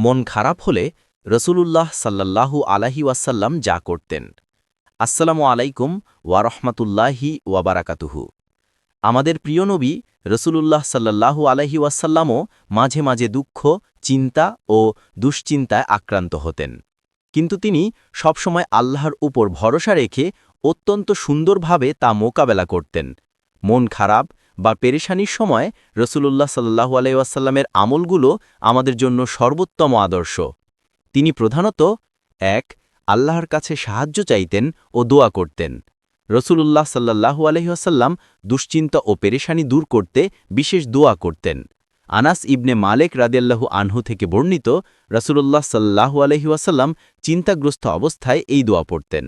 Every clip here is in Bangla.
মন খারাপ হলে রসূলুল্লাহ সাল্লাল্লাহু আলাইহি ওয়াসাল্লাম যা করতেন। আসসালামু আলাইকুম ওয়ারহমাতুল্লাহি ওয়াবারাকাতুহু। আমাদের প্রিয় নবী রসূলুল্লাহ সাল্লাল্লাহু আলাইহি ওয়াসাল্লামও মাঝে মাঝে দুঃখ, চিন্তা ও দুশ্চিন্তায় আক্রান্ত হতেন। কিন্তু তিনি সবসময় আল্লাহর উপর ভরসা রেখে অত্যন্ত সুন্দরভাবে তা মোকাবেলা করতেন। মন খারাপ বা পেরেশানির সময় রসূলুল্লাহ সাল্লাল্লাহু আলাইহি ওয়াসাল্লামের আমলগুলো আমাদের জন্য সর্বোত্তম আদর্শ। তিনি প্রধানত ১. আল্লাহর কাছে সাহায্য চাইতেন ও দোয়া করতেন। রসূলুল্লাহ সাল্লাল্লাহু আলাইহি ওয়াসাল্লাম দুশ্চিন্তা ও পেরেশানি দূর করতে বিশেষ দোয়া করতেন। আনাস ইবনে মালেক রাদিয়াল্লাহু আনহু থেকে বর্ণিত, রসূলুল্লাহ সাল্লাল্লাহু আলাইহি ওয়াসাল্লাম চিন্তাগ্রস্ত অবস্থায় এই দোয়া পড়তেন।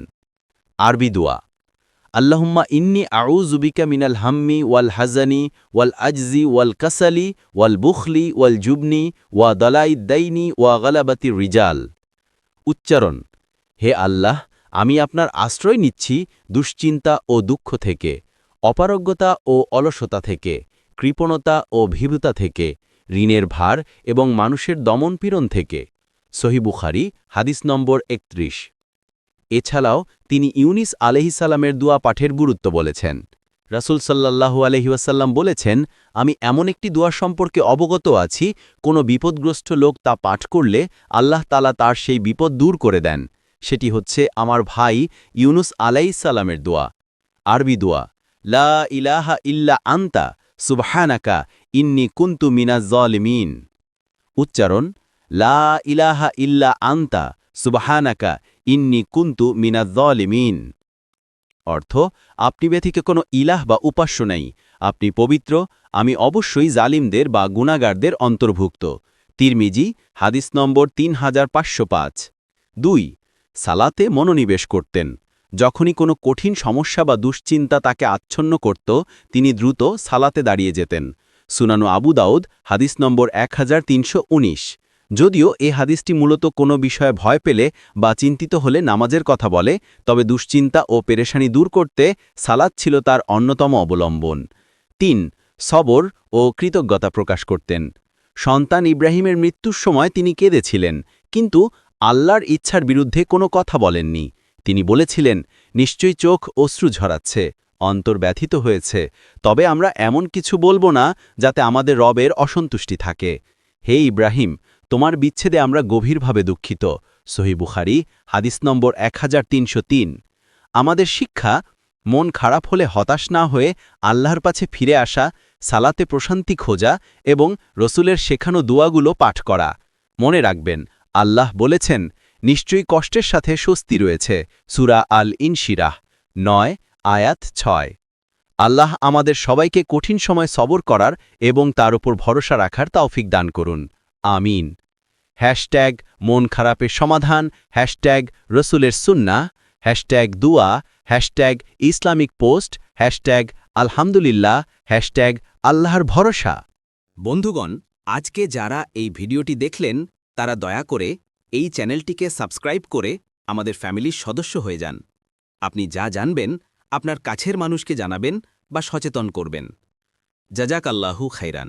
আরবি দোয়া: আল্লাহুম্মা ইন্নী আউযু বিকা মিনাল হাম্মি ওয়াল হাজানি ওয়াল আজজি ওয়াল কাসালি ওয়াল বুখলি ওয়াল জুবনি ওয়া দালাইদ দাইনি ওয়া গালাবাতির রিজাল। উচ্চারণ: হে আল্লাহ, আমি আপনার আশ্রয় নিচ্ছি দুশ্চিন্তা ও দুঃখ থেকে, অপারগতা ও অলসতা থেকে, কৃপণতা ও ভীরুতা থেকে, ঋণের ভার এবং মানুষের দমনপীড়ন থেকে। সহিহ বুখারী হাদিস নম্বর ৩১। এছাড়াও তিনি ইউনুস আলাইহিসসালামের দোয়া পাঠের গুরুত্ব বলেছেন। রাসূল সাল্লাল্লাহু আলাইহি ওয়াসাল্লাম বলেছেন, আমি এমন একটি দোয়া সম্পর্কে অবগত আছি, কোনো বিপদগ্রস্ত লোক তা পাঠ করলে আল্লাহ তাআলা তার সেই বিপদ দূর করে দেন। সেটি হচ্ছে আমার ভাই ইউনুস আলাইহিসসালামের দোয়া। আরবি দোয়া: লা ইলাহা ইল্লা আনতা সুবহানাকা ইন্নী কুনতু মিনাজ জালিমিন। উচ্চারণ: লা ইলাহা ইল্লা আনতা সুবহানাকা ইন্নী কুনতু মিনাজ জালিমিন। অর্থ: আপনি ব্যতীত কোনো ইলাহ বা উপাস্য নেই, আপনি পবিত্র, আমি অবশ্যই জালিমদের বা গুনাহগারদের অন্তর্ভুক্ত। তিরমিজি হাদিস নম্বর ৩৫০৫। ২. সালাতে মনোনিবেশ করতেন। যখনই কোনো কঠিন সমস্যা বা দুশ্চিন্তা তাকে আচ্ছন্ন করত, তিনি দ্রুত সালাতে দাঁড়িয়ে যেতেন। সুনানু আবু দাউদ হাদিস নম্বর ১৩১৯। যদিও এ হাদিসটি মূলত কোনো বিষয়ে ভয় পেলে বা চিন্তিত হলে নামাজের কথা বলে, তবে দুশ্চিন্তা ও পেরেশানি দূর করতে সালাত ছিল তার অন্যতম অবলম্বন। ৩. সবর ও কৃতজ্ঞতা প্রকাশ করতেন। সন্তান ইব্রাহিমের মৃত্যুর সময় তিনি কেঁদেছিলেন, কিন্তু আল্লাহর ইচ্ছার বিরুদ্ধে কোনো কথা বলেননি। তিনি বলেছিলেন, নিশ্চয়ই চোখ অশ্রু ঝরাচ্ছে, অন্তর ব্যথিত হয়েছে, তবে আমরা এমন কিছু বলবো না যাতে আমাদের রবের অসন্তুষ্টি থাকে। হে ইব্রাহিম, তোমার বিচ্ছেদে আমরা গভীরভাবে দুঃখিত। সহিহ বুখারী হাদিস নম্বর ১৩০৩। আমাদের শিক্ষা: মন খারাপ হলে হতাশ না হয়ে আল্লাহর কাছে ফিরে আসা, সালাতে প্রশান্তি খোঁজা এবং রসূলের শেখানো দোয়াগুলো পাঠ করা। মনে রাখবেন, আল্লাহ বলেছেন, নিশ্চয়ই কষ্টের সাথে স্বস্তি রয়েছে। সূরা আল ইনশিরাহ ৯ আয়াত ৬। আল্লাহ আমাদের সবাইকে কঠিন সময় সবর করার এবং তার উপর ভরসা রাখার তৌফিক দান করুন। আমিন। হ্যাশট্যাগ মন খারাপের সমাধান, হ্যাশট্যাগ রসুলের সুন্নাহ, হ্যাশট্যাগ দুয়া, হ্যাশট্যাগ ইসলামিক পোস্ট, হ্যাশট্যাগ আলহামদুলিল্লাহ, হ্যাশট্যাগ আল্লাহর ভরসা। বন্ধুগণ, আজকে যারা এই ভিডিওটি দেখলেন তারা দয়া করে এই চ্যানেলটিকে সাবস্ক্রাইব করে আমাদের ফ্যামিলির সদস্য হয়ে যান। আপনি যা জানবেন আপনার কাছের মানুষকে জানাবেন বা সচেতন করবেন। জাযাকাল্লাহু খাইরান।